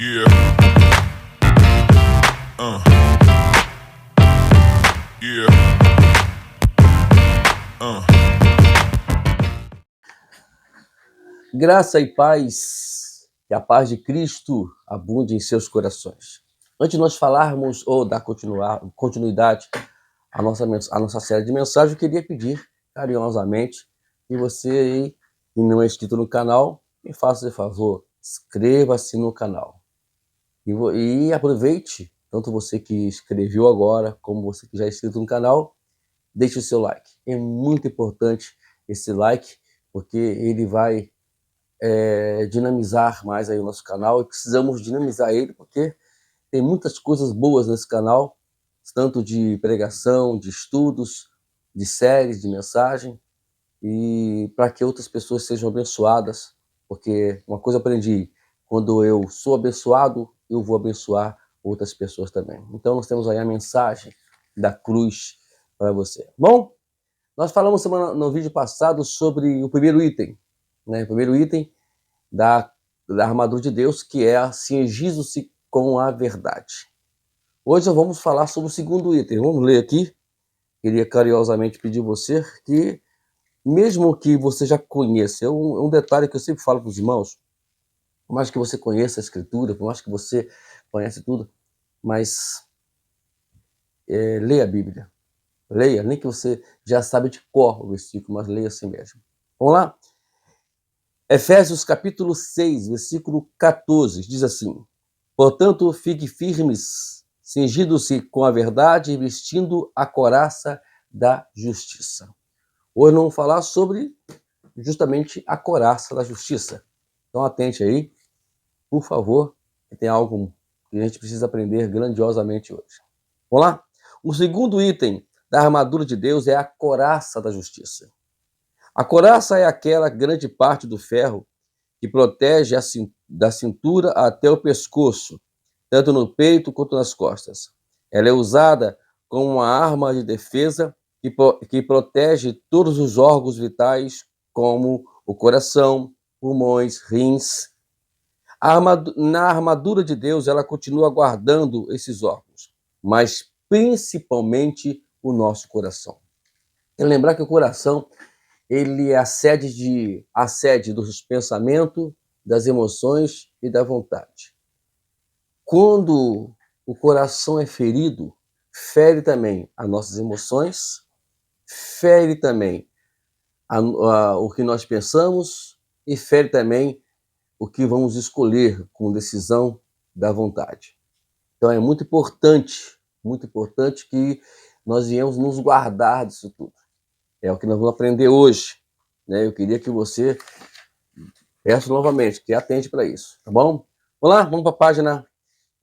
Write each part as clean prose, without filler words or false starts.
Yeah. Yeah. Graça e paz, que a paz de Cristo abunde em seus corações. Antes de nós falarmos ou dar continuidade à nossa série de mensagens, eu queria pedir carinhosamente que você, que não é inscrito no canal, me faça esse favor, inscreva-se no canal. E aproveite, tanto você que inscreveu agora, como você que já é inscrito no canal, deixe o seu like. É muito importante esse like, porque ele vai dinamizar mais aí o nosso canal, e precisamos dinamizar ele porque tem muitas coisas boas nesse canal, tanto de pregação, de estudos, de séries, de mensagem, e para que outras pessoas sejam abençoadas, porque uma coisa eu aprendi, quando eu sou abençoado, eu vou abençoar outras pessoas também. Então nós temos aí a mensagem da cruz para você. Bom, nós falamos no vídeo passado sobre o primeiro item, né? O primeiro item da armadura de Deus, que é cingindo-se com a verdade. Hoje nós vamos falar sobre o segundo item. Vamos ler aqui. Queria carinhosamente pedir a você que, mesmo que você já conheça, é um detalhe que eu sempre falo para os irmãos, por mais que você conheça a Escritura, por mais que você conheça tudo, mas leia a Bíblia. Leia, nem que você já sabe de cor o versículo, mas leia assim mesmo. Vamos lá? Efésios capítulo 6, versículo 14, diz assim: portanto, fique firmes, cingindo-se com a verdade e vestindo a couraça da justiça. Hoje nós vamos falar sobre justamente a couraça da justiça. Então atente aí, por favor, que tem algo que a gente precisa aprender grandiosamente hoje. Vamos lá? O segundo item da armadura de Deus é a couraça da justiça. A couraça é aquela grande parte do ferro que protege da cintura até o pescoço, tanto no peito quanto nas costas. Ela é usada como uma arma de defesa que protege todos os órgãos vitais, como o coração, pulmões, rins. Na armadura de Deus, ela continua guardando esses órgãos, mas principalmente o nosso coração. Quero lembrar que o coração ele é a sede dos pensamentos, das emoções e da vontade. Quando o coração é ferido, fere também as nossas emoções, fere também o que nós pensamos e fere também o que vamos escolher com decisão da vontade. Então é muito importante que nós viemos nos guardar disso tudo. É o que nós vamos aprender hoje, né? Eu queria que você, peço novamente, que atente para isso, tá bom? Vamos lá, vamos para a página.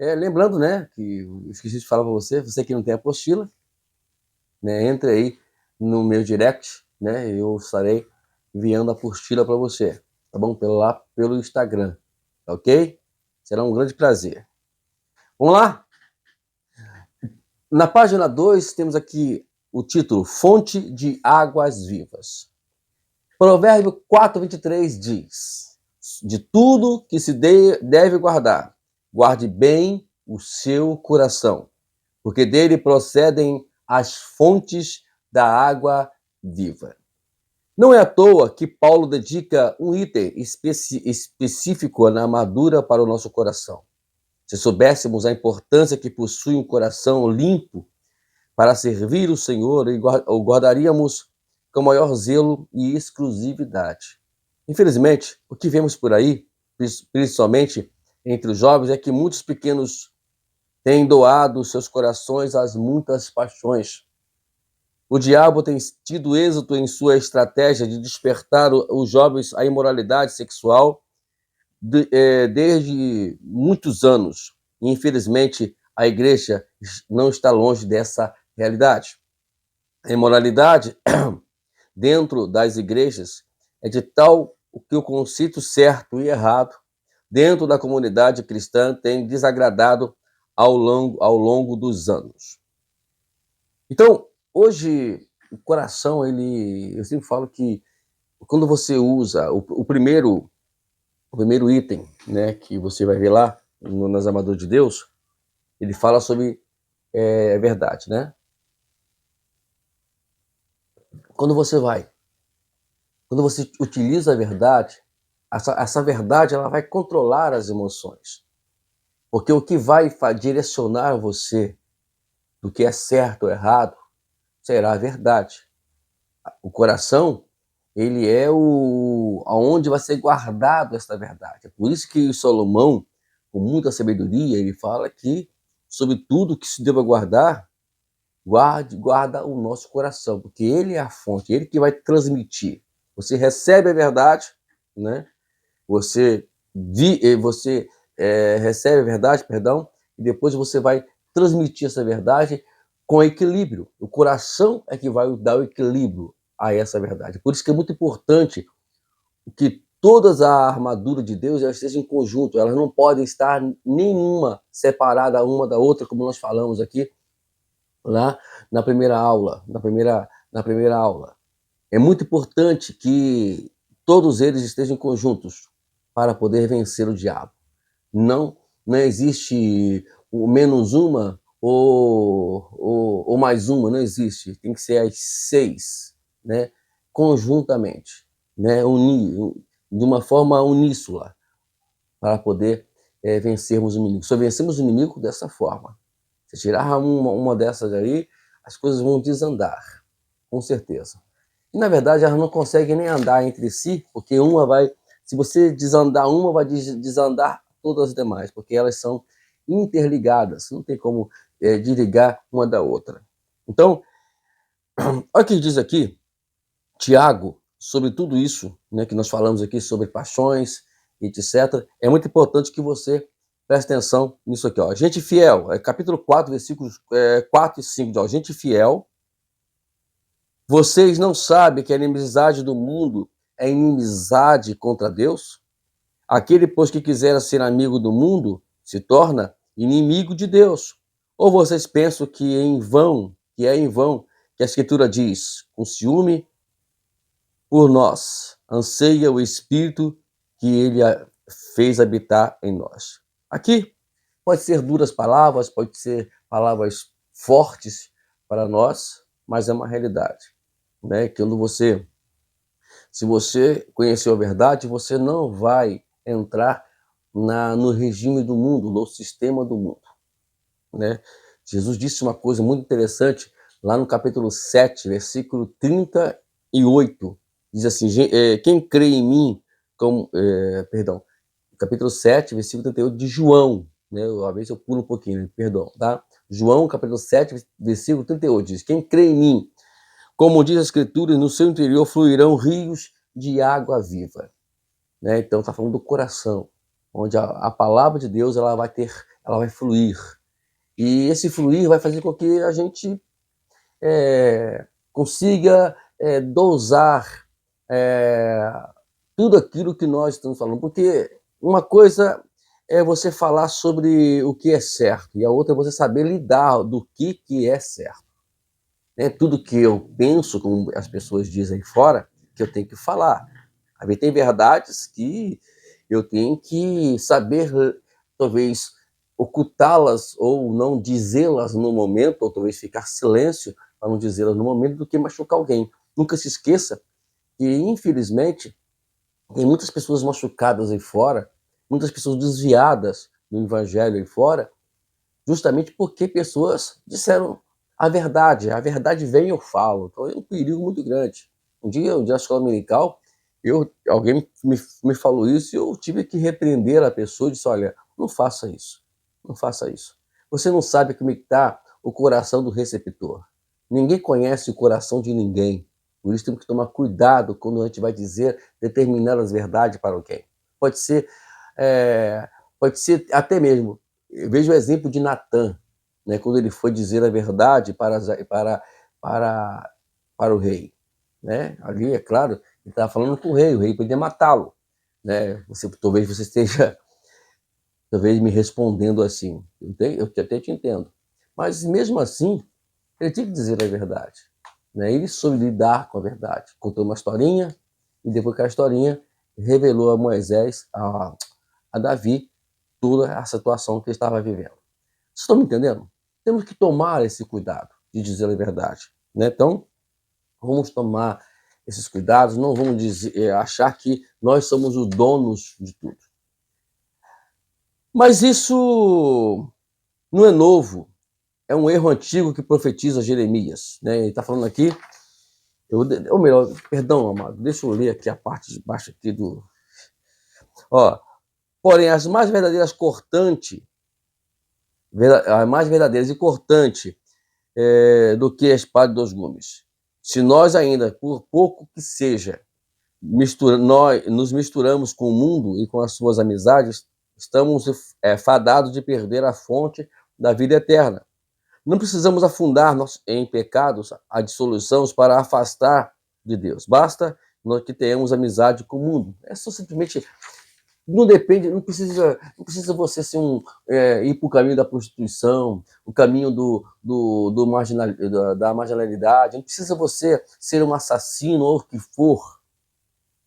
Lembrando, né, que eu esqueci de falar para você que não tem apostila, né, entre aí no meu direct, né, eu estarei enviando a apostila para você, tá bom? Pelo Instagram, tá ok? Será um grande prazer. Vamos lá? Na página 2 temos aqui o título Fonte de Águas Vivas. Provérbio 4:23 diz: de tudo que se deve guardar, guarde bem o seu coração, porque dele procedem as fontes da água viva. Não é à toa que Paulo dedica um item específico na armadura para o nosso coração. Se soubéssemos a importância que possui um coração limpo para servir o Senhor, o guardaríamos com maior zelo e exclusividade. Infelizmente, o que vemos por aí, principalmente entre os jovens, é que muitos pequenos têm doado seus corações às muitas paixões. O diabo tem tido êxito em sua estratégia de despertar os jovens à imoralidade sexual desde muitos anos. E, infelizmente, a igreja não está longe dessa realidade. A imoralidade dentro das igrejas é de tal que o conceito certo e errado dentro da comunidade cristã tem desagradado ao longo dos anos. Então, hoje, o coração, eu sempre falo que quando você usa o primeiro item, né, que você vai ver lá, nas Armaduras de Deus, ele fala sobre verdade, né? Quando você utiliza a verdade, essa verdade ela vai controlar as emoções. Porque o que vai direcionar você do que é certo ou errado será a verdade. O coração, ele é aonde vai ser guardado esta verdade. É por isso que Salomão, com muita sabedoria, ele fala que sobre tudo que se deva guardar, guarda o nosso coração, porque ele é a fonte, ele que vai transmitir. Você recebe a verdade, né? Você recebe a verdade, perdão, e depois você vai transmitir essa verdade com equilíbrio. O coração é que vai dar o equilíbrio a essa verdade. Por isso que é muito importante que todas a armadura de Deus elas estejam em conjunto, elas não podem estar nenhuma separada uma da outra, como nós falamos aqui lá na primeira aula, na primeira aula. É muito importante que todos eles estejam conjuntos para poder vencer o diabo. Não existe o menos uma ou mais uma, não existe. Tem que ser as 6, né? Conjuntamente, né? De uma forma uníssona, para poder vencermos o inimigo. Só vencemos o inimigo dessa forma. Se tirar uma dessas aí, as coisas vão desandar, com certeza. E, na verdade, elas não conseguem nem andar entre si, porque se você desandar uma, vai desandar todas as demais, porque elas são interligadas, não tem como desligar uma da outra. Então, olha o que diz aqui, Tiago, sobre tudo isso, né, que nós falamos aqui sobre paixões, etc. É muito importante que você preste atenção nisso aqui. Ó. Gente fiel, capítulo 4, versículos 4 e 5. Ó. Gente fiel, vocês não sabem que a inimizade do mundo é inimizade contra Deus? Aquele, pois, que quiser ser amigo do mundo, se torna inimigo de Deus. Ou vocês pensam que é em vão que a Escritura diz, com ciúme por nós, anseia o Espírito que ele fez habitar em nós. Aqui pode ser duras palavras, pode ser palavras fortes para nós, mas é uma realidade, né? Se você conheceu a verdade, você não vai entrar no regime do mundo, no sistema do mundo, né? Jesus disse uma coisa muito interessante lá no capítulo 7, versículo 38. Diz assim, quem crê em mim, capítulo 7, versículo 38 de João, né? Às vezes eu pulo um pouquinho, perdão, tá? João, capítulo 7, versículo 38, diz, quem crê em mim, como diz a Escritura, no seu interior fluirão rios de água viva, né? Então está falando do coração, onde a palavra de Deus ela vai fluir, e esse fluir vai fazer com que a gente consiga dosar tudo aquilo que nós estamos falando, porque uma coisa é você falar sobre o que é certo, e a outra é você saber lidar do que é certo. Tudo que eu penso, como as pessoas dizem aí fora, que eu tenho que falar. Às vezes tem verdades que eu tenho que saber, talvez, ocultá-las ou não dizê-las no momento, ou talvez ficar silêncio para não dizê-las no momento, do que machucar alguém. Nunca se esqueça que, infelizmente, tem muitas pessoas machucadas aí fora, muitas pessoas desviadas do evangelho aí fora, justamente porque pessoas disseram a verdade vem e eu falo. Então é um perigo muito grande. Um dia, na escola dominical, alguém me falou isso e eu tive que repreender a pessoa e disse, olha, não faça isso, não faça isso. Você não sabe como está o coração do receptor. Ninguém conhece o coração de ninguém. Por isso temos que tomar cuidado quando a gente vai dizer determinadas verdades para alguém. Pode ser até mesmo, eu vejo o exemplo de Natã, né, quando ele foi dizer a verdade para o rei. Né? Ali, é claro, ele estava falando com o rei podia matá-lo. Né? Talvez você esteja me respondendo assim, eu até te entendo. Mas mesmo assim, ele tinha que dizer a verdade. Né? Ele soube lidar com a verdade. Contou uma historinha, e depois que a historinha revelou a Moisés, a Davi, toda a situação que ele estava vivendo. Vocês estão me entendendo? Temos que tomar esse cuidado de dizer a verdade, né? Então, vamos tomar esses cuidados, não vamos achar que nós somos os donos de tudo. Mas isso não é novo, é um erro antigo que profetiza Jeremias, né? Ele está falando aqui, ou melhor, perdão, amado, deixa eu ler aqui a parte de baixo aqui do... Ó, porém, as mais verdadeiras e cortante do que a espada de dois gumes. Se nós ainda, por pouco que seja, nós nos misturamos com o mundo e com as suas amizades, estamos fadados de perder a fonte da vida eterna. Não precisamos afundar-nos em pecados, a dissolução para afastar de Deus. Basta que tenhamos amizade com o mundo. É só simplesmente... Não depende, não precisa você ser ir para o caminho da prostituição, o caminho da marginalidade, não precisa você ser um assassino ou o que for.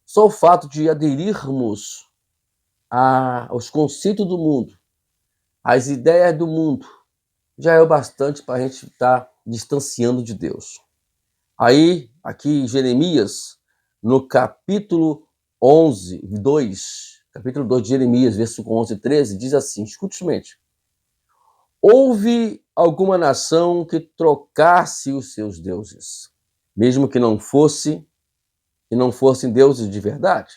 Só o fato de aderirmos aos conceitos do mundo, às ideias do mundo, já é o bastante para a gente estar distanciando de Deus. Aí, aqui Jeremias, no capítulo 11, 2, capítulo 2 de Jeremias, versículo 11 e 13, diz assim, escute somente. Houve alguma nação que trocasse os seus deuses, mesmo que não fossem deuses de verdade?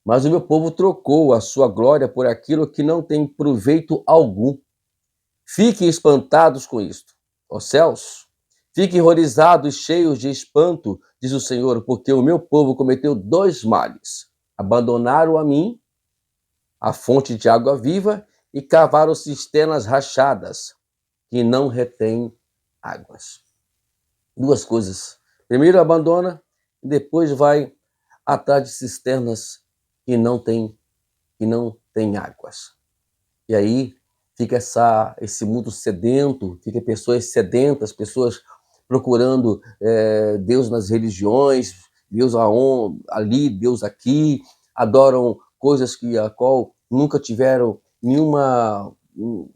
Mas o meu povo trocou a sua glória por aquilo que não tem proveito algum. Fiquem espantados com isto, ó céus. Fiquem horrorizados e cheios de espanto, diz o Senhor, porque o meu povo cometeu dois males. Abandonaram a mim, a fonte de água viva, e cavaram cisternas rachadas, que não retêm águas. Duas coisas. Primeiro abandona, e depois vai atrás de cisternas que não tem águas. E aí fica esse mundo sedento, fica pessoas sedentas, pessoas procurando Deus nas religiões, Deus ali, Deus aqui, adoram coisas a qual nunca tiveram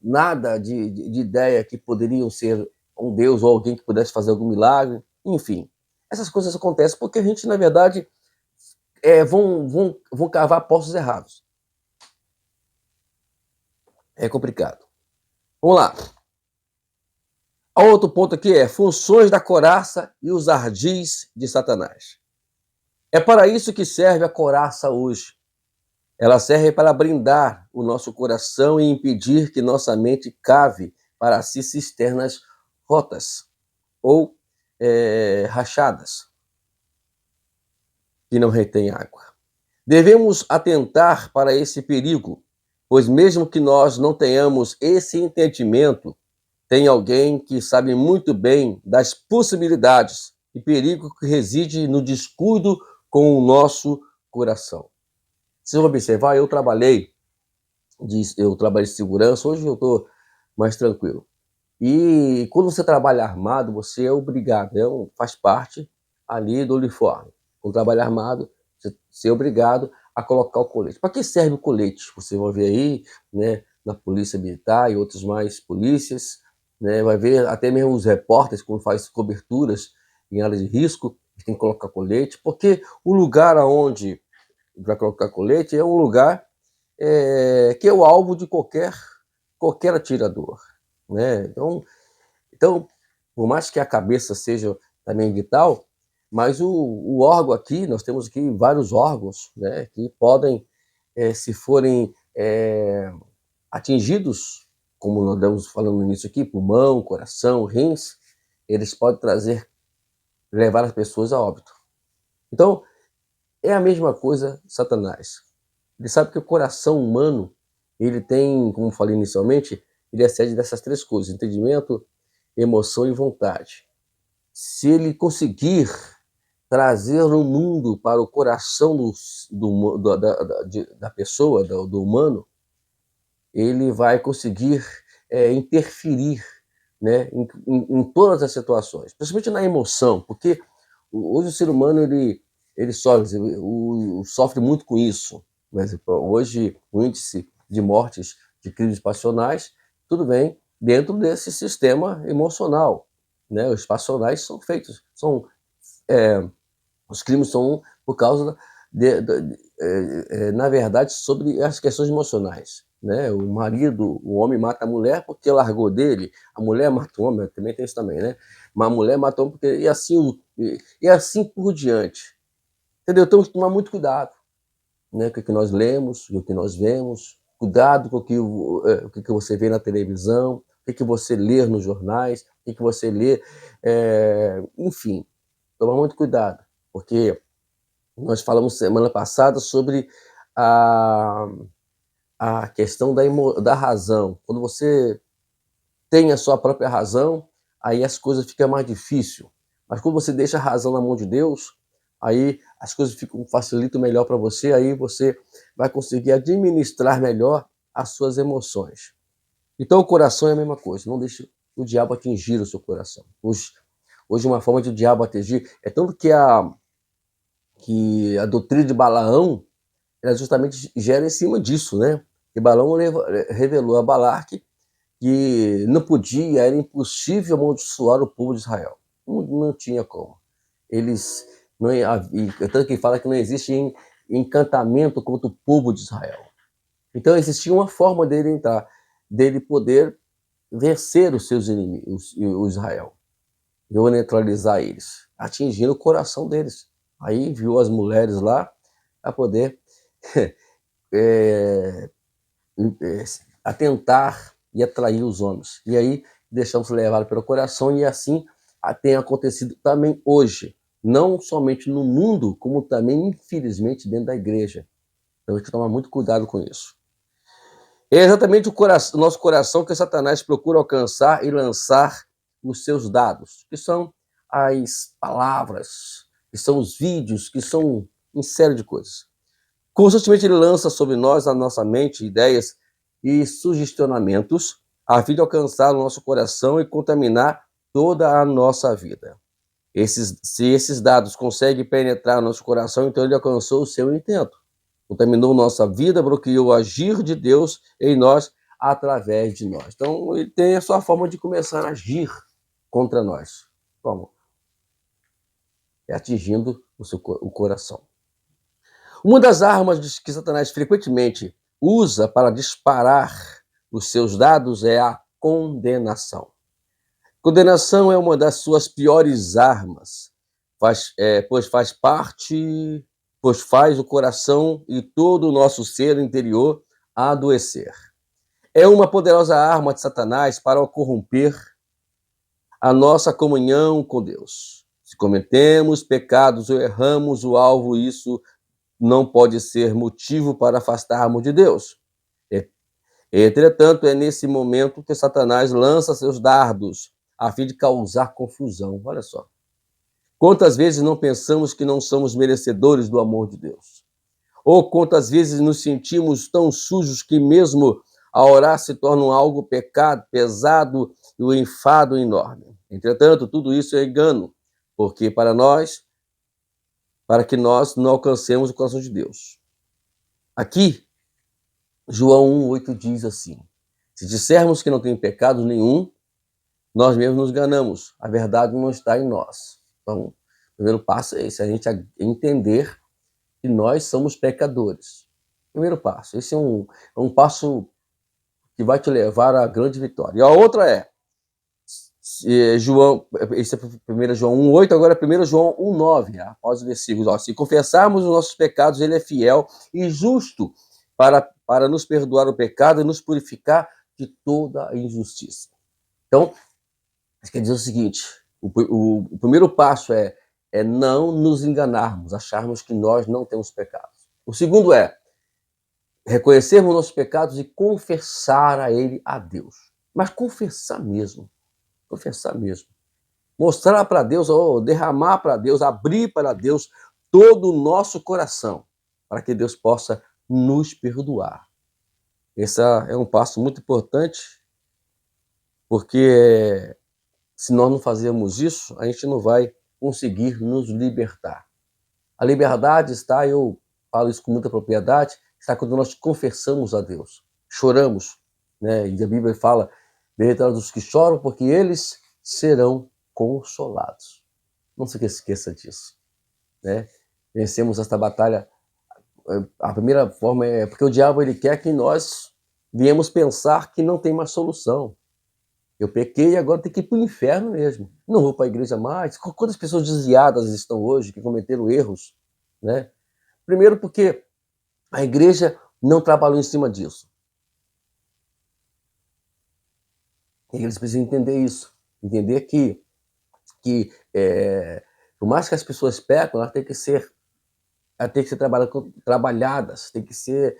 nada de ideia que poderiam ser um Deus ou alguém que pudesse fazer algum milagre. Enfim, essas coisas acontecem porque a gente, na verdade, vão cavar poços errados. É complicado. Vamos lá. Outro ponto aqui funções da coraça e os ardis de Satanás. É para isso que serve a coraça hoje. Ela serve para brindar o nosso coração e impedir que nossa mente cave para si cisternas rotas ou rachadas, que não retém água. Devemos atentar para esse perigo, pois mesmo que nós não tenhamos esse entendimento, tem alguém que sabe muito bem das possibilidades e perigo que reside no descuido com o nosso coração. Se eu observar, eu trabalhei de segurança, hoje eu estou mais tranquilo. E quando você trabalha armado, você é obrigado, faz parte ali do uniforme. Quando trabalha armado, você é obrigado a colocar o colete. Para que serve o colete? Você vai ver aí, né, na polícia militar e outras mais polícias, né, vai ver até mesmo os repórteres, quando faz coberturas em áreas de risco, tem que colocar colete, porque o lugar onde vai colocar colete é um lugar que é o alvo de qualquer atirador, né? Então, por mais que a cabeça seja também vital, mas o órgão aqui, nós temos aqui vários órgãos, né, que podem, se forem atingidos, como nós estamos falando no início aqui, pulmão, coração, rins, eles podem levar as pessoas a óbito. Então, é a mesma coisa Satanás. Ele sabe que o coração humano, ele tem, como falei inicialmente, ele é sede dessas três coisas, entendimento, emoção e vontade. Se ele conseguir trazer o mundo para o coração da pessoa, do humano, ele vai conseguir interferir, né, em todas as situações, principalmente na emoção, porque hoje o ser humano ele sofre muito com isso. Mas hoje o índice de mortes, de crimes passionais, tudo bem dentro desse sistema emocional, né? Os passionais são feitos, os crimes são por causa na verdade, sobre as questões emocionais, né? O marido, o homem mata a mulher porque largou dele, a mulher mata o homem, também tem isso também, né? Mas a mulher mata o homem porque e assim por diante, entendeu? Temos que tomar muito cuidado, né? Com o que nós lemos, com o que nós vemos, cuidado com o que você vê na televisão, o que você lê nos jornais, o que você lê, enfim, tomar muito cuidado, porque nós falamos semana passada sobre a, a questão da razão. Quando você tem a sua própria razão, aí as coisas ficam mais difíceis. Mas quando você deixa a razão na mão de Deus, aí as coisas facilitam melhor para você, aí você vai conseguir administrar melhor as suas emoções. Então o coração é a mesma coisa, não deixe o diabo atingir o seu coração. Hoje uma forma de o diabo atingir é tanto que a doutrina de Balaão, ela justamente gera em cima disso, né? E Balaão revelou a Balaque que não podia, era impossível amaldiçoar o povo de Israel. Não tinha como. Eles não tanto que fala que não existe encantamento contra o povo de Israel. Então existia uma forma dele poder vencer os seus inimigos, o Israel, neutralizar eles, atingindo o coração deles. Aí enviou as mulheres lá a poder é, atentar e atrair os homens. E aí deixamos levar pelo coração, e assim tem acontecido também hoje, não somente no mundo, como também, infelizmente, dentro da igreja. Então a gente tem que tomar muito cuidado com isso. É exatamente o nosso coração que Satanás procura alcançar e lançar os seus dados, que são as palavras, que são os vídeos, que são uma série de coisas. Constantemente ele lança sobre nós, na nossa mente, ideias e sugestionamentos a fim de alcançar o nosso coração e contaminar toda a nossa vida. Se esses dados conseguem penetrar no nosso coração, então ele alcançou o seu intento. Contaminou nossa vida, bloqueou o agir de Deus em nós através de nós. Então ele tem a sua forma de começar a agir contra nós. Como? É atingindo o coração. Uma das armas que Satanás frequentemente usa para disparar os seus dados é a condenação. Condenação é uma das suas piores armas, pois faz o coração e todo o nosso ser interior adoecer. É uma poderosa arma de Satanás para corromper a nossa comunhão com Deus. Se cometemos pecados ou erramos o alvo, isso não pode ser motivo para afastarmos de Deus. Entretanto, é nesse momento que Satanás lança seus dardos a fim de causar confusão. Olha só. Quantas vezes não pensamos que não somos merecedores do amor de Deus? Ou quantas vezes nos sentimos tão sujos que mesmo a orar se torna algo pesado e um enfado enorme. Entretanto, tudo isso é engano, porque para que nós não alcancemos o coração de Deus. Aqui, João 1,8 diz assim: se dissermos que não tem pecado nenhum, nós mesmos nos enganamos, a verdade não está em nós. Então, o primeiro passo é esse, a gente entender que nós somos pecadores. Primeiro passo, esse é um passo que vai te levar à grande vitória. E a outra esse é 1 João 1,8, agora é 1 João 1,9, após os versículos. Se confessarmos os nossos pecados, ele é fiel e justo para nos perdoar o pecado e nos purificar de toda a injustiça. Então, isso quer dizer o seguinte, o primeiro passo é não nos enganarmos, acharmos que nós não temos pecados. O segundo é reconhecermos nossos pecados e confessar a Deus. Mas confessar mesmo. Mostrar para Deus, derramar para Deus, abrir para Deus todo o nosso coração, para que Deus possa nos perdoar. Esse é um passo muito importante, porque se nós não fazermos isso, a gente não vai conseguir nos libertar. A liberdade está, eu falo isso com muita propriedade, está quando nós confessamos a Deus. choramos, né? E a Bíblia fala, bem-aventurados os que choram, porque eles serão consolados. Não se esqueça disso, né? Vencemos esta batalha. A primeira forma é porque o diabo ele quer que nós viemos pensar que não tem mais solução. Eu pequei e agora tem que ir para o inferno mesmo. Não vou para a igreja mais. Quantas pessoas desviadas estão hoje, que cometeram erros, né? Primeiro porque a igreja não trabalhou em cima disso. E eles precisam entender isso. Entender que por mais que as pessoas pecam, elas têm que ser trabalhadas, têm que ser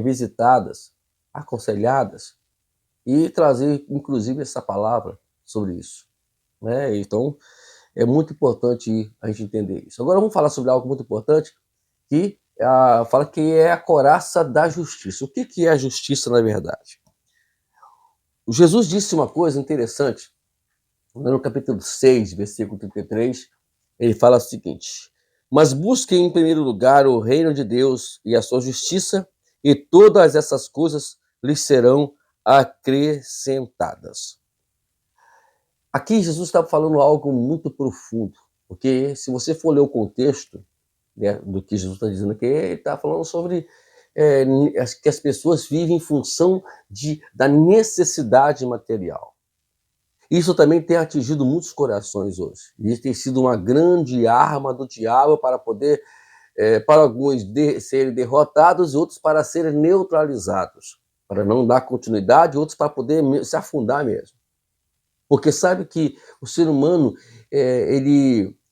visitadas, aconselhadas e trazer, inclusive, essa palavra sobre isso, né? Então, é muito importante a gente entender isso. Agora, vamos falar sobre algo muito importante, que fala que é a coraça da justiça. O que é a justiça, na verdade? O Jesus disse uma coisa interessante, no capítulo 6, versículo 33, ele fala o seguinte: mas busquem em primeiro lugar o reino de Deus e a sua justiça, e todas essas coisas lhes serão acrescentadas. Aqui Jesus está falando algo muito profundo, porque se você for ler o contexto, né, do que Jesus está dizendo aqui, ele está falando sobre que as pessoas vivem em função da necessidade material. Isso também tem atingido muitos corações hoje. Isso tem sido uma grande arma do diabo para poder, para alguns serem derrotados e outros para serem neutralizados, para não dar continuidade, outros para poder se afundar mesmo. Porque sabe que o ser humano,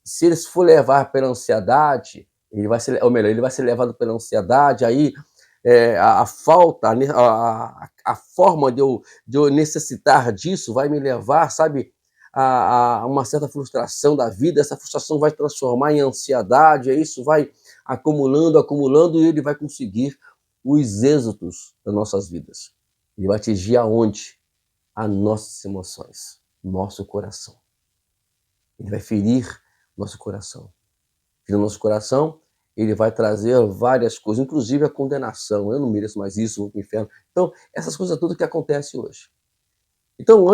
se ele for levar pela ansiedade, ele vai ser levado pela ansiedade, aí a falta, a forma de eu necessitar disso vai me levar, sabe, a uma certa frustração da vida. Essa frustração vai transformar em ansiedade, aí isso vai acumulando, e ele vai conseguir os êxitos das nossas vidas. Ele vai atingir aonde? As nossas emoções, nosso coração. Ele vai ferir nosso coração. Ferir nosso coração, ele vai trazer várias coisas, inclusive a condenação. Eu não mereço mais isso, vou para o inferno. Então, essas coisas tudo que acontecem hoje. Então,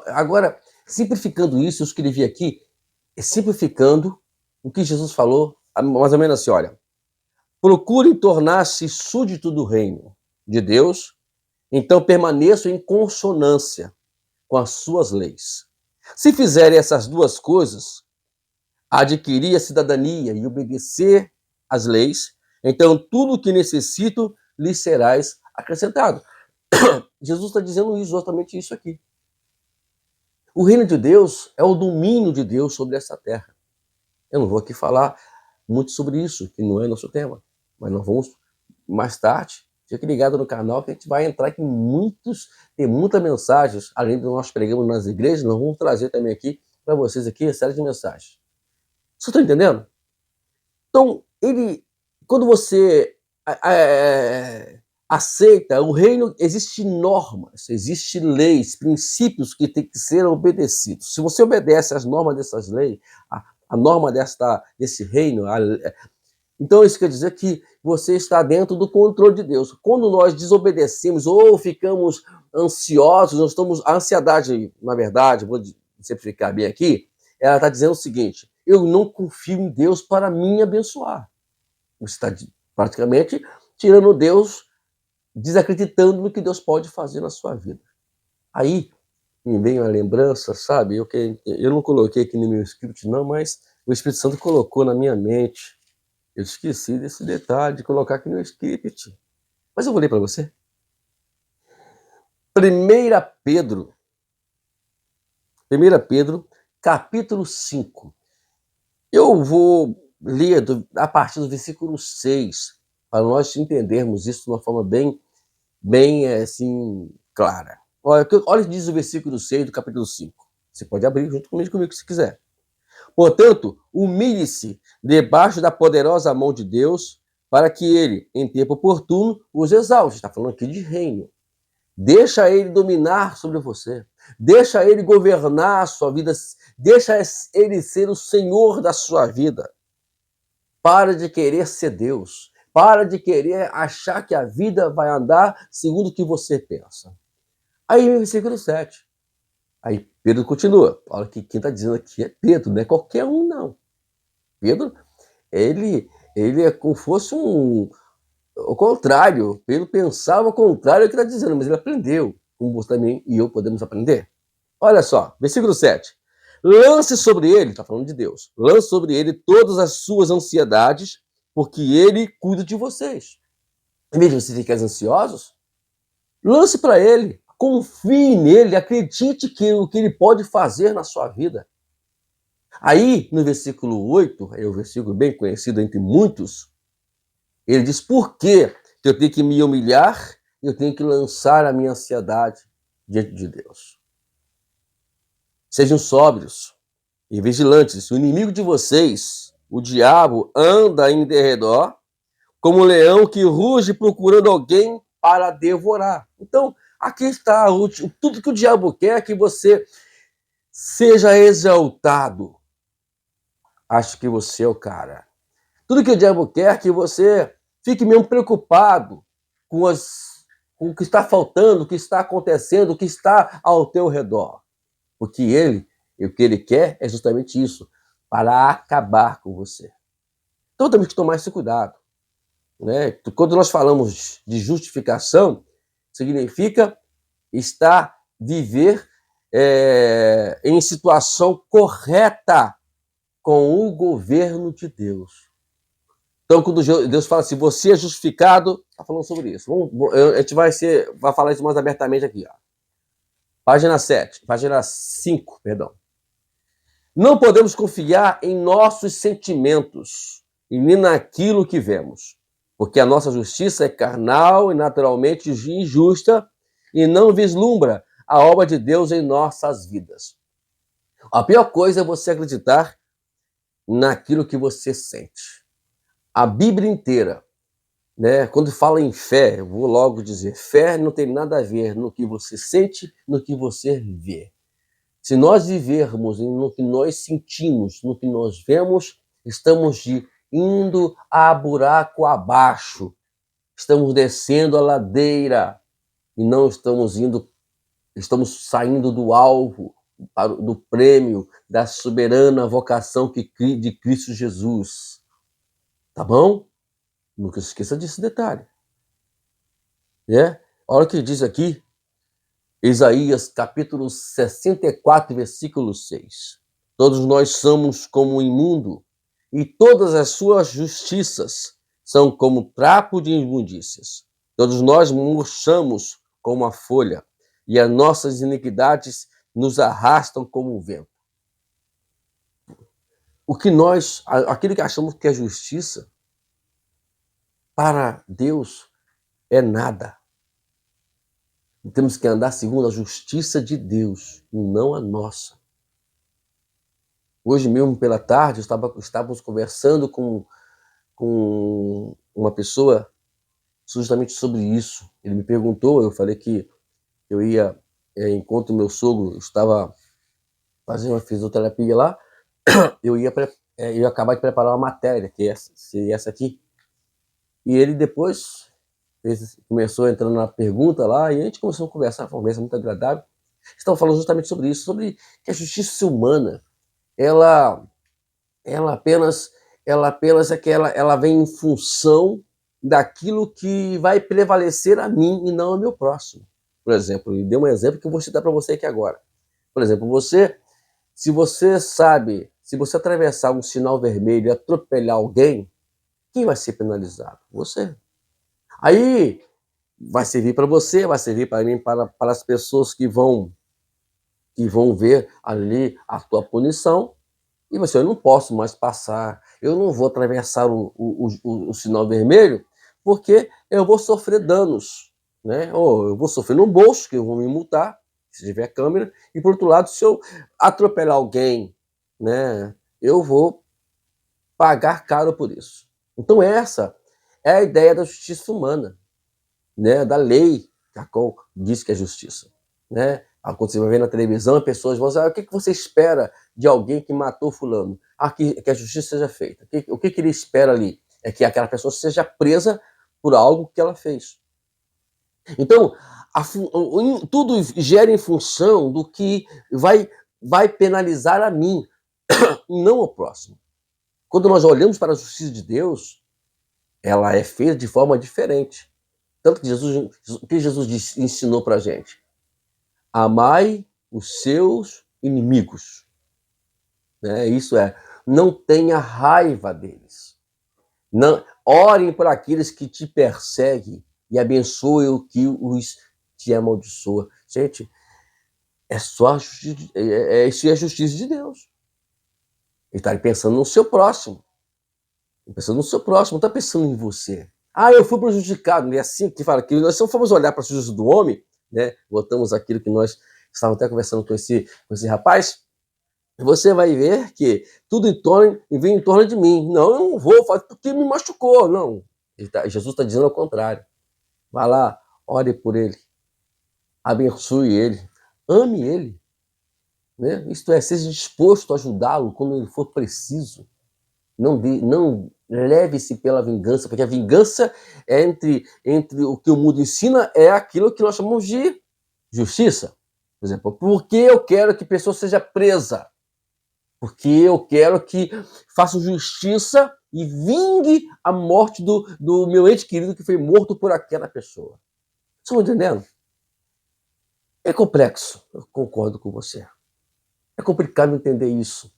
agora, simplificando isso, eu escrevi aqui, simplificando o que Jesus falou, mais ou menos assim, olha: procurem tornar-se súdito do reino de Deus, então permaneçam em consonância com as suas leis. Se fizerem essas duas coisas, adquirir a cidadania e obedecer às leis, então tudo o que necessito lhes serás acrescentado. Jesus está dizendo exatamente isso aqui. O reino de Deus é o domínio de Deus sobre essa terra. Eu não vou aqui falar muito sobre isso, que não é nosso tema, mas nós vamos mais tarde. Fique ligado no canal que a gente vai entrar aqui tem muitas mensagens, além do nós pregamos nas igrejas, nós vamos trazer também aqui para vocês aqui a série de mensagens. Você está entendendo? Então, quando você aceita o reino, existem normas, existem leis, princípios que têm que ser obedecidos. Se você obedece às normas dessas leis, a norma desse reino, então isso quer dizer que você está dentro do controle de Deus. Quando nós desobedecemos ou ficamos ansiosos, a ansiedade, na verdade, vou simplificar bem aqui, ela está dizendo o seguinte: eu não confio em Deus para me abençoar. Você está praticamente tirando Deus, desacreditando no que Deus pode fazer na sua vida. Aí me vem uma lembrança, sabe? Eu não coloquei aqui no meu script não, mas o Espírito Santo colocou na minha mente. Eu esqueci desse detalhe de colocar aqui no script. Mas eu vou ler para você. 1 Pedro, capítulo 5. Eu vou ler a partir do versículo 6, para nós entendermos isso de uma forma bem assim, clara. Olha o que diz o versículo 6 do capítulo 5. Você pode abrir junto comigo se quiser. Portanto, humilhe-se debaixo da poderosa mão de Deus, para que ele, em tempo oportuno, os exalte. Está falando aqui de reino. Deixa ele dominar sobre você. Deixa ele governar a sua vida. Deixa ele ser o Senhor da sua vida. Para de querer ser Deus. Para de querer achar que a vida vai andar segundo o que você pensa. Aí vem o versículo 7. Aí Pedro continua. Olha que quem está dizendo aqui é Pedro, não é qualquer um, não. Pedro, ele é como fosse o contrário. Pedro pensava o contrário do que está dizendo, mas ele aprendeu, como você também e eu podemos aprender. Olha só, versículo 7. Lance sobre ele, está falando de Deus, lance sobre ele todas as suas ansiedades, porque ele cuida de vocês. Em vez de vocês ficarem ansiosos, lance para ele, confie nele, acredite que o que ele pode fazer na sua vida. Aí, no versículo 8, é o versículo bem conhecido entre muitos, ele diz, por que eu tenho que me humilhar, eu tenho que lançar a minha ansiedade diante de Deus. Sejam sóbrios e vigilantes. O inimigo de vocês, o diabo, anda em derredor como um leão que ruge procurando alguém para devorar. Então, aqui está tudo que o diabo quer é que você seja exaltado. Acho que você é o cara. Tudo que o diabo quer é que você fique mesmo preocupado com o que está faltando, o que está acontecendo, o que está ao teu redor. Porque o que ele quer é justamente isso, para acabar com você. Então temos que tomar esse cuidado. Né? Quando nós falamos de justificação, significa viver em situação correta com o governo de Deus. Então, quando Deus fala assim, você é justificado, está falando sobre isso. A gente vai falar isso mais abertamente aqui. Ó. Página 5, perdão. Não podemos confiar em nossos sentimentos e nem naquilo que vemos, porque a nossa justiça é carnal e naturalmente injusta e não vislumbra a obra de Deus em nossas vidas. A pior coisa é você acreditar naquilo que você sente. A Bíblia inteira, né, quando fala em fé, eu vou logo dizer, fé não tem nada a ver no que você sente, no que você vê. Se nós vivermos no que nós sentimos, no que nós vemos, estamos indo a buraco abaixo, estamos descendo a ladeira e não estamos saindo do alvo, do prêmio, da soberana vocação de Cristo Jesus. Tá bom? Nunca se esqueça desse detalhe. Olha o que diz aqui, Isaías capítulo 64, versículo 6. Todos nós somos como imundo, e todas as suas justiças são como trapo de imundícias. Todos nós murchamos como a folha, e as nossas iniquidades nos arrastam como o vento. Aquilo que achamos que é justiça, para Deus é nada. Temos que andar segundo a justiça de Deus e não a nossa. Hoje mesmo, pela tarde, estávamos conversando com uma pessoa justamente sobre isso. Ele me perguntou, eu falei que eu ia, enquanto meu sogro estava fazendo uma fisioterapia lá, eu ia acabar de preparar uma matéria, que seria essa aqui. E ele depois começou entrando na pergunta lá, e a gente começou a conversar, foi uma conversa muito agradável. Estamos falando justamente sobre isso, sobre que a justiça humana, ela apenas é que ela vem em função daquilo que vai prevalecer a mim e não ao meu próximo. Por exemplo, ele deu um exemplo que eu vou citar para você aqui agora. Por exemplo, se você atravessar um sinal vermelho e atropelar alguém, quem vai ser penalizado? Você. Aí vai servir para você, vai servir para mim, para as pessoas que vão ver ali a tua punição. E você, eu não posso mais passar, eu não vou atravessar o sinal vermelho, porque eu vou sofrer danos, né? Ou eu vou sofrer no bolso, que eu vou me multar, se tiver câmera, e por outro lado, se eu atropelar alguém, né, eu vou pagar caro por isso. Então essa é a ideia da justiça humana, né, da lei, a qual diz que é justiça, né? Quando você vai ver na televisão, as pessoas vão dizer, o que você espera de alguém que matou fulano? Que a justiça seja feita. O que ele espera ali? é que aquela pessoa seja presa por algo que ela fez. Então, tudo gera em função do que vai penalizar a mim, e não ao próximo. Quando nós olhamos para a justiça de Deus, ela é feita de forma diferente. Tanto que Jesus ensinou para a gente: amai os seus inimigos. Né? Isso é, não tenha raiva deles. Não, orem por aqueles que te perseguem e abençoe o que os te amaldiçoa. Gente, é só isso é a justiça de Deus. Ele está pensando no seu próximo. Pensando no seu próximo, não está pensando em você. Ah, eu fui prejudicado. É assim que fala que nós, se formos olhar para a justiça do homem, né, voltamos àquilo que nós estávamos até conversando com esse rapaz, você vai ver que tudo vem em torno de mim. Não, eu não vou fazer porque me machucou. Não. Jesus está dizendo ao contrário. Vá lá, ore por ele, abençoe ele, ame ele. Né? Isto é, seja disposto a ajudá-lo quando ele for preciso. Não leve-se pela vingança, porque a vingança é entre o que o mundo ensina, é aquilo que nós chamamos de justiça. Por exemplo, porque eu quero que a pessoa seja presa? Porque eu quero que faça justiça e vingue a morte do meu ente querido que foi morto por aquela pessoa. Vocês estão entendendo? É complexo, eu concordo com você. É complicado entender isso.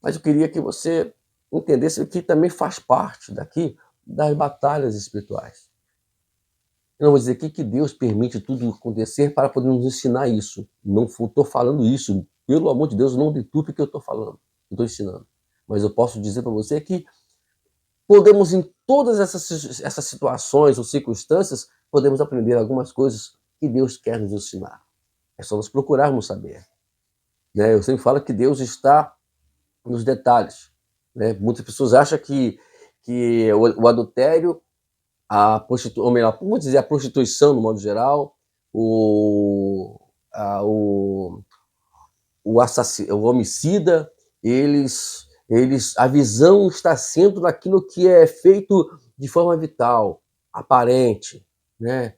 Mas eu queria que você entendesse que também faz parte daqui das batalhas espirituais. Eu não vou dizer aqui que Deus permite tudo acontecer para poder nos ensinar isso. Não estou falando isso. Pelo amor de Deus, não deturpe o que eu estou falando, estou ensinando. Mas eu posso dizer para você que podemos, em todas essas situações ou circunstâncias, podemos aprender algumas coisas que Deus quer nos ensinar. É só nós procurarmos saber. Né? Eu sempre falo que Deus está nos detalhes. Né? Muitas pessoas acham que o adultério, ou melhor, vamos dizer, a prostituição, no modo geral, o homicida, a visão está sempre naquilo que é feito de forma vital, aparente, né?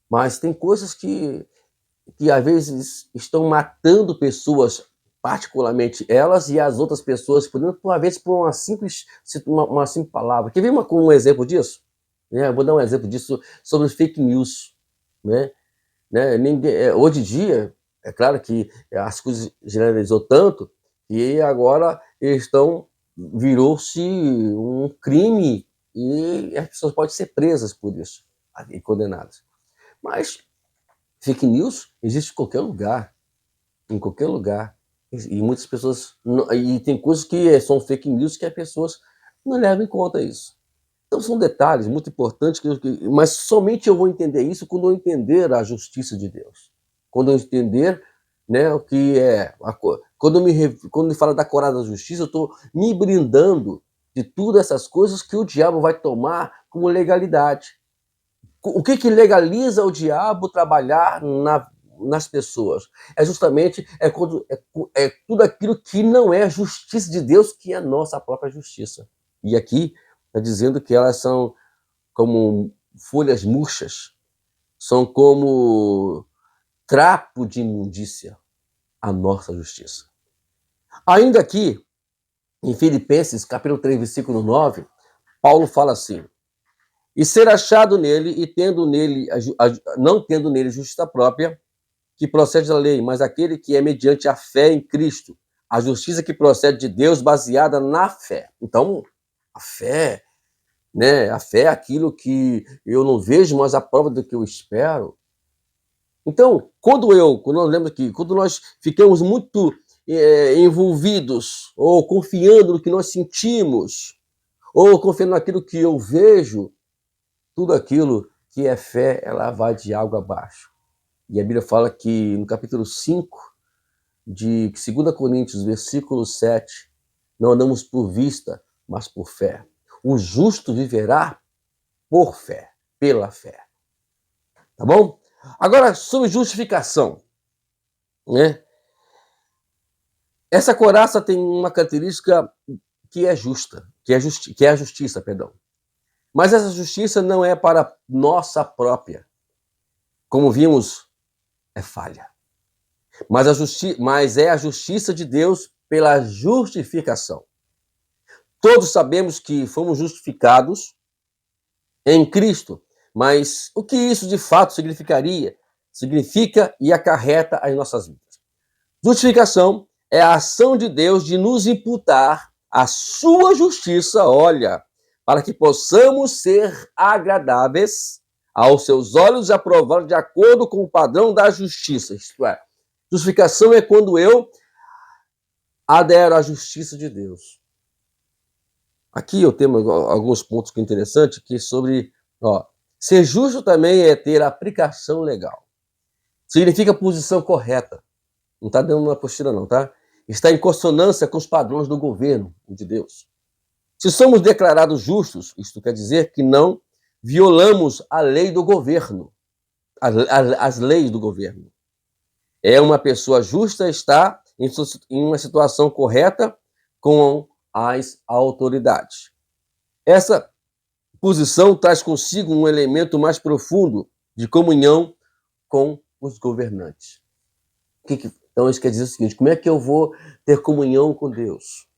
Mas tem coisas que às vezes estão matando pessoas, particularmente elas e as outras pessoas, por vezes por uma simples palavra. Quer ver um exemplo disso? Eu vou dar um exemplo disso sobre fake news. Né? Hoje em dia, é claro que as coisas generalizou tanto que agora virou-se um crime e as pessoas podem ser presas por isso e condenadas. Mas fake news existe em qualquer lugar. Em qualquer lugar. E muitas pessoas... E tem coisas que são fake news que as pessoas não levam em conta isso. Então são detalhes muito importantes, mas somente eu vou entender isso quando eu entender a justiça de Deus. Quando eu entender, né, o que é... Quando me fala da corada da justiça, eu estou me brindando de todas essas coisas que o diabo vai tomar como legalidade. O que legaliza o diabo trabalhar nas pessoas? É justamente tudo aquilo que não é a justiça de Deus, que é a nossa própria justiça. E aqui está dizendo que elas são como folhas murchas, são como trapo de imundícia, a nossa justiça. Ainda aqui, em Filipenses, capítulo 3, versículo 9, Paulo fala assim: e ser achado nele, e não tendo nele justiça própria, que procede da lei, mas aquele que é mediante a fé em Cristo, a justiça que procede de Deus baseada na fé. Então, a fé, né? A fé é aquilo que eu não vejo, mas a prova do que eu espero. Então, quando nós ficamos muito envolvidos, ou confiando no que nós sentimos, ou confiando naquilo que eu vejo, tudo aquilo que é fé, ela vai de água abaixo. E a Bíblia fala que no capítulo 5 de 2 Coríntios, versículo 7, não andamos por vista, mas por fé. O justo viverá por fé, pela fé. Tá bom? Agora, sobre justificação. Né? Essa coraça tem uma característica que é justa, que é a justiça, perdão. Mas essa justiça não é para nossa própria. Como vimos, é falha. Mas é a justiça de Deus pela justificação. Todos sabemos que fomos justificados em Cristo, mas o que isso de fato significa e acarreta as nossas vidas. Justificação é a ação de Deus de nos imputar a sua justiça, olha, para que possamos ser agradáveis aos seus olhos e aprovados de acordo com o padrão da justiça. Isto é, justificação é quando eu adero à justiça de Deus. Aqui eu tenho alguns pontos que interessantes, que sobre, ser justo também é ter aplicação legal. Significa posição correta. Não está dando uma postura não, tá? Está em consonância com os padrões do governo de Deus. Se somos declarados justos, isto quer dizer que não violamos a lei do governo, as leis do governo. É uma pessoa justa está em uma situação correta com as autoridades. Essa posição traz consigo um elemento mais profundo de comunhão com os governantes. Então isso quer dizer o seguinte: como é que eu vou ter comunhão com Deus?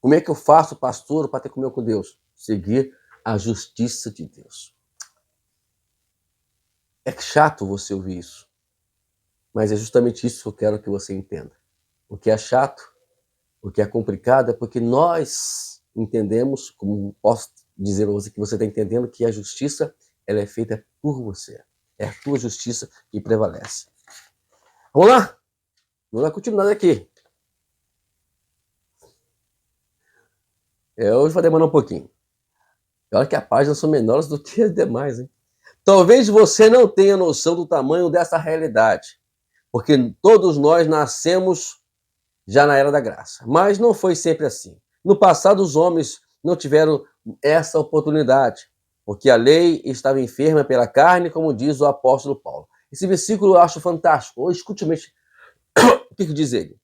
Como é que eu faço, pastor, para ter comunhão com Deus? Seguir a justiça de Deus. É chato você ouvir isso, mas é justamente isso que eu quero que você entenda. O que é chato, o que é complicado, é porque nós entendemos, como posso dizer a você que você está entendendo, que a justiça ela é feita por você. É a tua justiça que prevalece. Vamos lá? Vamos lá continuar aqui. Hoje vai demorar um pouquinho. Olha que as páginas são menores do que as demais, hein? Talvez você não tenha noção do tamanho dessa realidade, porque todos nós nascemos já na era da graça. Mas não foi sempre assim. No passado, os homens não tiveram essa oportunidade, porque a lei estava enferma pela carne, como diz o apóstolo Paulo. Esse versículo eu acho fantástico. Escute o que diz ele.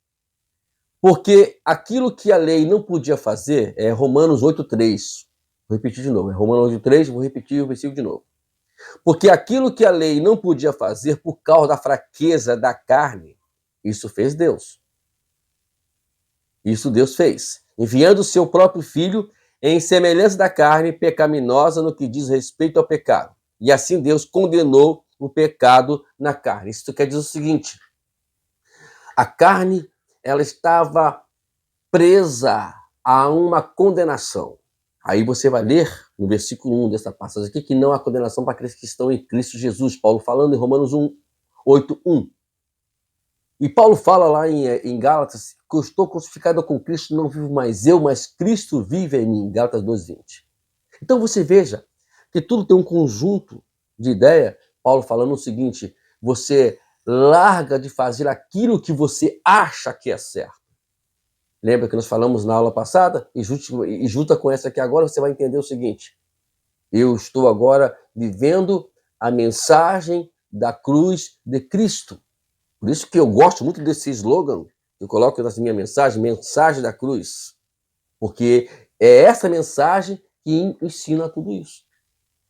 Porque aquilo que a lei não podia fazer, é Romanos 8,3. Vou repetir de novo. É Romanos 8,3, vou repetir o versículo de novo. Porque aquilo que a lei não podia fazer por causa da fraqueza da carne, isso fez Deus. Isso Deus fez, enviando o seu próprio Filho em semelhança da carne pecaminosa no que diz respeito ao pecado. E assim Deus condenou o pecado na carne. Isso quer dizer o seguinte: a carne ela estava presa a uma condenação. Aí você vai ler no versículo 1 dessa passagem aqui que não há condenação para aqueles que estão em Cristo Jesus. Paulo falando em Romanos 8:1. E Paulo fala lá em Gálatas que eu estou crucificado com Cristo, não vivo mais eu, mas Cristo vive em mim. Gálatas 2:20. Então você veja que tudo tem um conjunto de ideia. Paulo falando o seguinte: você larga de fazer aquilo que você acha que é certo. Lembra que nós falamos na aula passada? E junta com essa aqui agora, você vai entender o seguinte: eu estou agora vivendo a mensagem da cruz de Cristo. Por isso que eu gosto muito desse slogan, eu coloco na minha mensagem da cruz. Porque é essa mensagem que ensina tudo isso.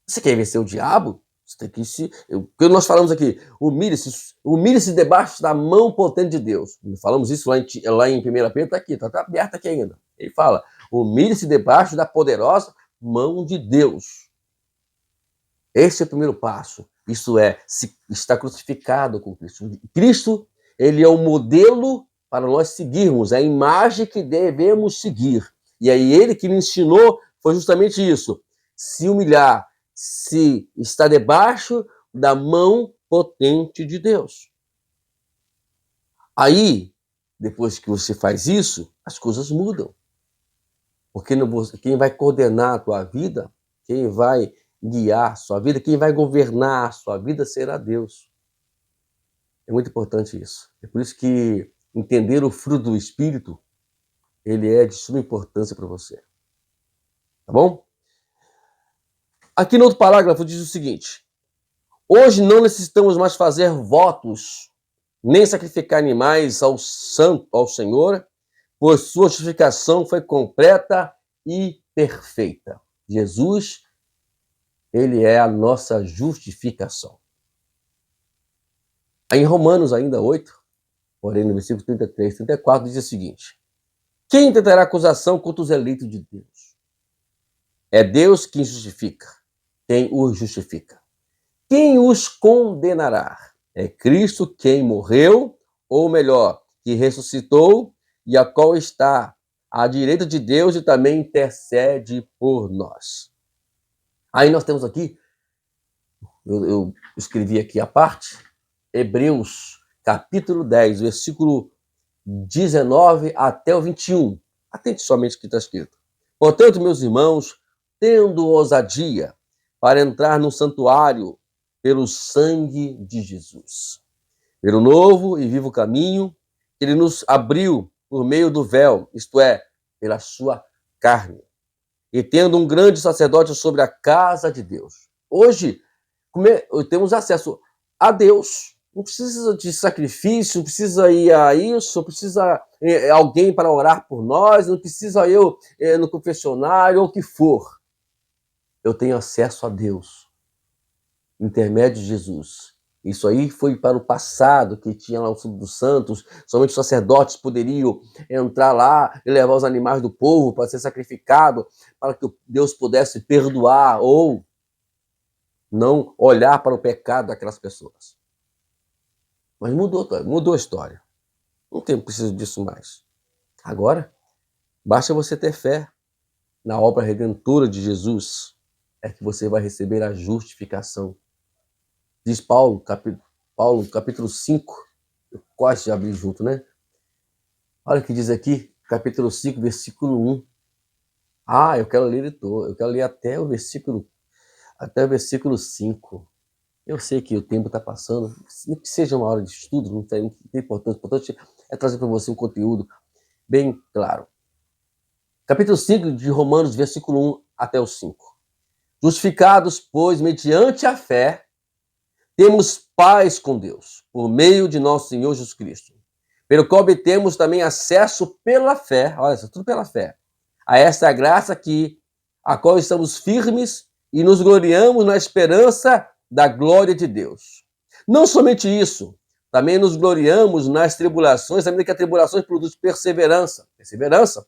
Você quer vencer o diabo? Você tem que o que nós falamos aqui, humilhe-se debaixo da mão potente de Deus. Falamos isso lá em 1 Pedro, está aqui, está aberto aqui ainda. Ele fala, humilhe-se debaixo da poderosa mão de Deus. Esse é o primeiro passo. Isso é, está crucificado com Cristo. Cristo, ele é o modelo para nós seguirmos, é a imagem que devemos seguir. E aí ele que me ensinou foi justamente isso, se humilhar, se está debaixo da mão potente de Deus. Aí, depois que você faz isso, as coisas mudam. Porque quem vai coordenar a tua vida, quem vai guiar a sua vida, quem vai governar a sua vida será Deus. É muito importante isso. É por isso que entender o fruto do Espírito, ele é de suma importância para você. Tá bom? Aqui no outro parágrafo diz o seguinte: hoje não necessitamos mais fazer votos, nem sacrificar animais ao Senhor, pois sua justificação foi completa e perfeita. Jesus, ele é a nossa justificação. Em Romanos ainda 8, porém no versículo 33, 34, diz o seguinte: quem tentará acusação contra os eleitos de Deus? É Deus quem justifica, quem os justifica. Quem os condenará? É Cristo quem morreu, ou melhor, que ressuscitou, e a qual está à direita de Deus e também intercede por nós. Aí nós temos aqui, eu escrevi aqui a parte, Hebreus capítulo 10, versículo 19 até o 21. Atente somente o que está escrito. Portanto, meus irmãos, tendo ousadia para entrar no santuário pelo sangue de Jesus, pelo novo e vivo caminho que ele nos abriu por meio do véu, isto é, pela sua carne, e tendo um grande sacerdote sobre a casa de Deus. Hoje, temos acesso a Deus. Não precisa de sacrifício, não precisa ir a isso, não precisa alguém para orar por nós, não precisa eu no confessionário ou o que for. Eu tenho acesso a Deus, intermédio de Jesus. Isso aí foi para o passado, que tinha lá o Santo dos Santos, somente os sacerdotes poderiam entrar lá e levar os animais do povo para ser sacrificado, para que Deus pudesse perdoar ou não olhar para o pecado daquelas pessoas. Mas mudou a história. Não tem preciso disso mais. Agora, basta você ter fé na obra redentora de Jesus, é que você vai receber a justificação. Diz Paulo, capítulo 5, eu quase já abri junto, né? Olha o que diz aqui, capítulo 5, versículo 1. Eu quero ler todo, eu quero ler até o versículo 5. Eu sei que o tempo está passando, nem que seja uma hora de estudo, não tem importância. O importante é trazer para você um conteúdo bem claro. Capítulo 5 de Romanos, versículo 1 até o 5. Justificados, pois, mediante a fé, temos paz com Deus, por meio de nosso Senhor Jesus Cristo, pelo qual obtemos também acesso pela fé, olha isso, tudo pela fé, a esta graça a qual estamos firmes e nos gloriamos na esperança da glória de Deus. Não somente isso, também nos gloriamos nas tribulações, sabendo que a tribulação produz perseverança. Perseverança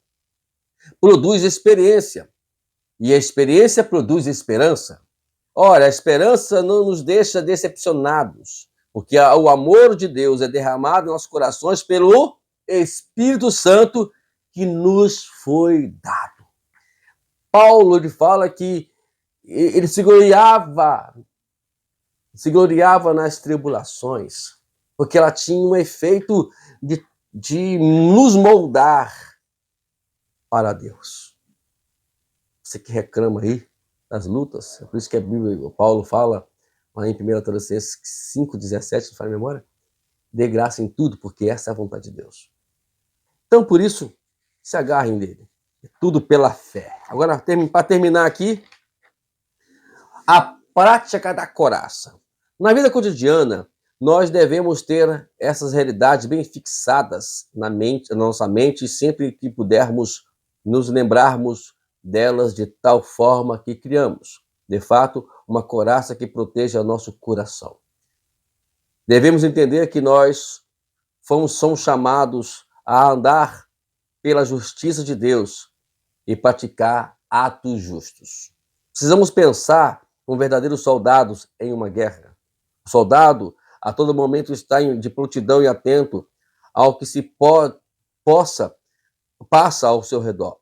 produz experiência. E a experiência produz esperança. Ora, a esperança não nos deixa decepcionados, porque o amor de Deus é derramado em nossos corações pelo Espírito Santo que nos foi dado. Paulo ele fala que ele se gloriava nas tribulações, porque ela tinha um efeito de nos moldar para Deus. Você que reclama aí das lutas, é por isso que a Bíblia, o Paulo fala lá em 1 Tessalonicenses 5,17, não faz memória, dê graça em tudo, porque essa é a vontade de Deus. Então, por isso, se agarrem nele. É tudo pela fé. Agora, para terminar aqui, a prática da coraça. Na vida cotidiana, nós devemos ter essas realidades bem fixadas na nossa mente, sempre que pudermos nos lembrarmos delas de tal forma que criamos, de fato, uma coraça que proteja nosso coração. Devemos entender que nós somos chamados a andar pela justiça de Deus e praticar atos justos. Precisamos pensar como verdadeiros soldados em uma guerra. O soldado, a todo momento, está de prontidão e atento ao que passa ao seu redor.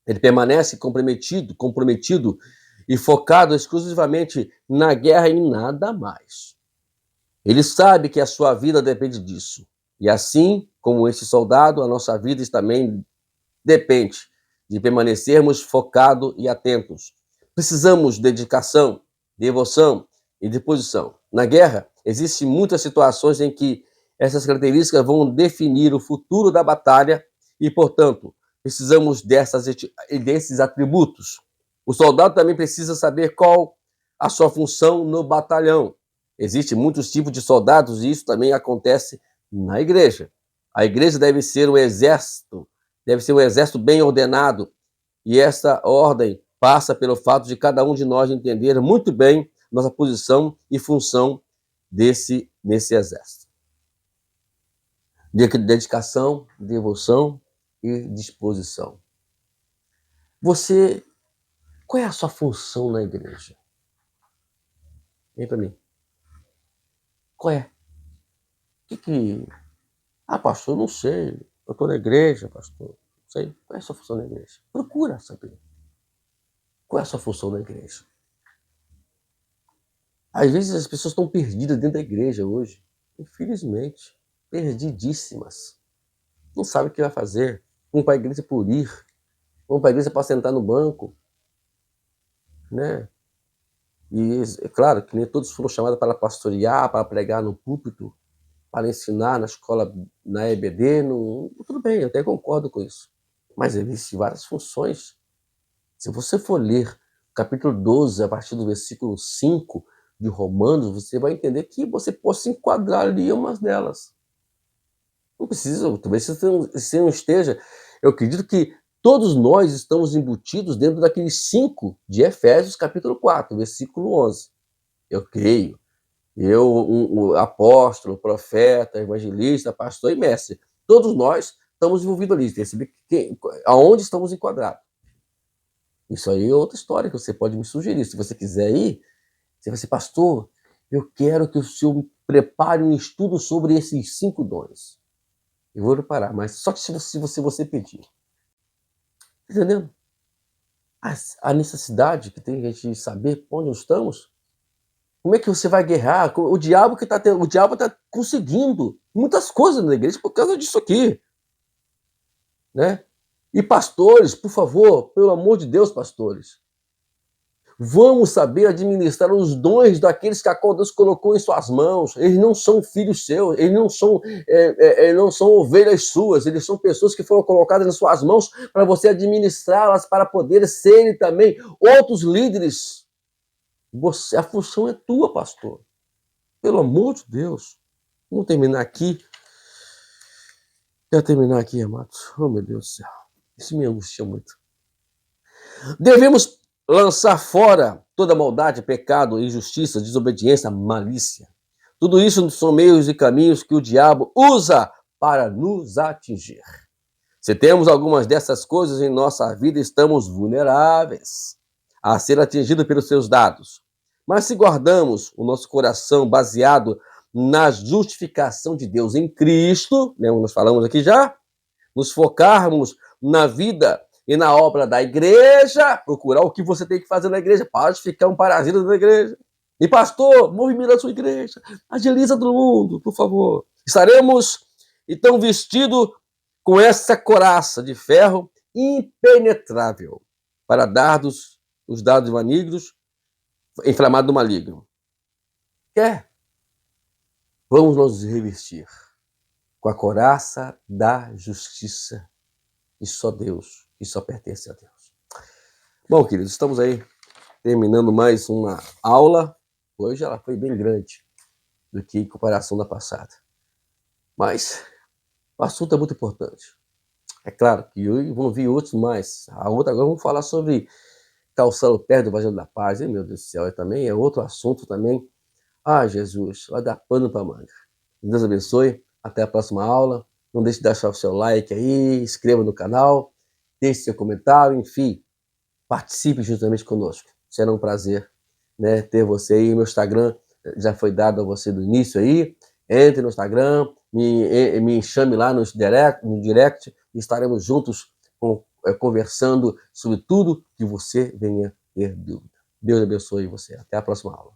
Ele permanece comprometido e focado exclusivamente na guerra e em nada mais. Ele sabe que a sua vida depende disso. E assim como esse soldado, a nossa vida também depende de permanecermos focados e atentos. Precisamos de dedicação, devoção e disposição. Na guerra, existem muitas situações em que essas características vão definir o futuro da batalha e, portanto, precisamos desses atributos. O soldado também precisa saber qual a sua função no batalhão. Existem muitos tipos de soldados e isso também acontece na igreja. A igreja deve ser um exército bem ordenado, e essa ordem passa pelo fato de cada um de nós entender muito bem nossa posição e função nesse exército. Dedicação, devoção e disposição. Qual é a sua função na igreja? Vem para mim. Qual é? Pastor, eu não sei. Eu estou na igreja, pastor. Não sei. Qual é a sua função na igreja? Procura saber. Qual é a sua função na igreja? Às vezes as pessoas estão perdidas dentro da igreja hoje. Infelizmente. Perdidíssimas. Não sabe o que vai fazer. Vão para a igreja por ir. Vão para a igreja para sentar no banco. Né? E é claro que nem todos foram chamados para pastorear, para pregar no púlpito, para ensinar na escola, na EBD. Tudo bem, eu até concordo com isso. Mas existem várias funções. Se você for ler o capítulo 12, a partir do versículo 5 de Romanos, você vai entender que você pode se enquadrar ali em umas delas. Não precisa, talvez você não esteja. Eu acredito que todos nós estamos embutidos dentro daqueles 5 de Efésios, capítulo 4, versículo 11. Eu creio. Um apóstolo, profeta, evangelista, pastor e mestre. Todos nós estamos envolvidos ali. Tem que saber aonde estamos enquadrados. Isso aí é outra história que você pode me sugerir. Se você quiser ir, você vai dizer, pastor, eu quero que o senhor prepare um estudo sobre esses 5 dons. Eu vou preparar, mas só que se você pedir. Entendendo? A necessidade que tem a gente de saber onde estamos. Como é que você vai guerrear? O diabo está conseguindo muitas coisas na igreja por causa disso aqui. Né? E pastores, por favor, pelo amor de Deus, pastores, vamos saber administrar os dons daqueles que a qual Deus colocou em suas mãos. Eles não são filhos seus, eles não são ovelhas suas, eles são pessoas que foram colocadas em suas mãos para você administrá-las, para poder serem também outros líderes. A função é tua, pastor. Pelo amor de Deus. Vamos terminar aqui. Quero terminar aqui, amados. Oh, meu Deus do céu. Isso me angustia muito. Devemos lançar fora toda maldade, pecado, injustiça, desobediência, malícia. Tudo isso são meios e caminhos que o diabo usa para nos atingir. Se temos algumas dessas coisas em nossa vida, estamos vulneráveis a ser atingidos pelos seus dados. Mas se guardamos o nosso coração baseado na justificação de Deus em Cristo, né, nós falamos aqui já, nos focarmos na vida e na obra da igreja, procurar o que você tem que fazer na igreja, para de ficar um parasita da igreja. E pastor, movimenta a sua igreja, agiliza todo mundo, por favor. Estaremos, então, vestidos com essa couraça de ferro impenetrável para dardos os dados malignos, inflamado do maligno. Quer? Vamos nos revestir com a couraça da justiça. E só Deus, que só pertence a Deus. Bom, queridos, estamos aí terminando mais uma aula. Hoje ela foi bem grande do que em comparação da passada. Mas o assunto é muito importante. É claro que vão vir outros mais. Agora vamos falar sobre calçar o pé do Evangelho da Paz. Meu Deus do céu, também é outro assunto também. Jesus, vai dar pano para manga. Deus abençoe. Até a próxima aula. Não deixe de deixar o seu like aí, inscreva no canal, deixe seu comentário, enfim, participe juntamente conosco. Será um prazer, né, ter você aí. Meu Instagram já foi dado a você do início aí. Entre no Instagram, me chame lá no direct e estaremos juntos conversando sobre tudo que você venha ter dúvida. Deus abençoe você. Até a próxima aula.